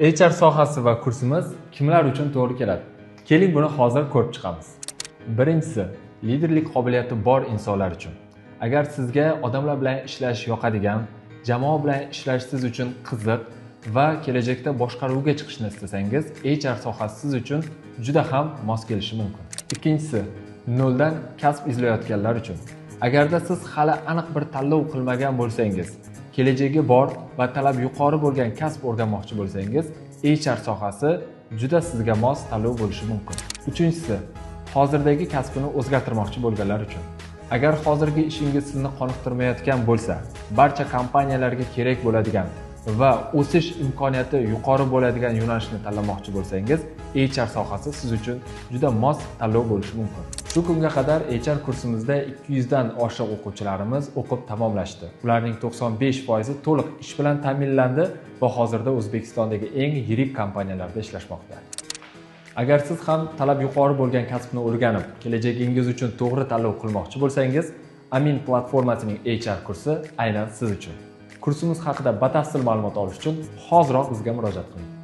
HR sohasi va kursimiz kimlar uchun to'g'ri keladi? Keling buni hozir ko'rib chiqamiz. Birinchisi, liderlik qobiliyati bor insonlar uchun. Agar sizga odamlar bilan ishlash yoqadigan, jamoa bilan ishlash siz uchun qiziq va kelajakda boshqaruvga chiqishni istasangiz, HR sohasi siz uchun juda ham mos kelishi mumkin. Ikkinchisi, noldan kasb izlayotganlar uchun. Agarda siz hali aniq bir tanlov qilmagan bo'lsangiz, kelajagi bor va talab yuqori bo'lgan kasb o'rganmoqchi bo'lsangiz, HR sohasi juda sizga mos tanlov bo'lishi mumkin. Uchinchisi, hozirdagi kasbini o'zgartirmoqchi bo'lganlar uchun. Agar hozirgi ishingiz sizni qoniqtirmayotgan bo'lsa, barcha kompaniyalarga kerak bo'ladigan va o'sish imkoniyati yuqori bo'ladigan yo'nalishni tanlamoqchi bo'lsangiz, HR sohasi siz uchun juda mos tanlov bo'lishi mumkin. Shu kunga qadar HR kursimizda 200 dan oshiq o'quvchilarimiz o'qib tamomlashdi. Ularning 95% to'liq ish bilan ta'minlandi va hozirda O'zbekistondagi eng yirik kompaniyalarda ishlashmoqda. Agar siz ham talab yuqori bo'lgan kasbni o'rganib, kelajagingiz uchun to'g'ri tanlov qilmoqchi bo'lsangiz, Amin platformasining HR kursi aynan siz uchun. Kursimiz haqida batafsil ma'lumot olish uchun hoziroq bizga murojaat qiling.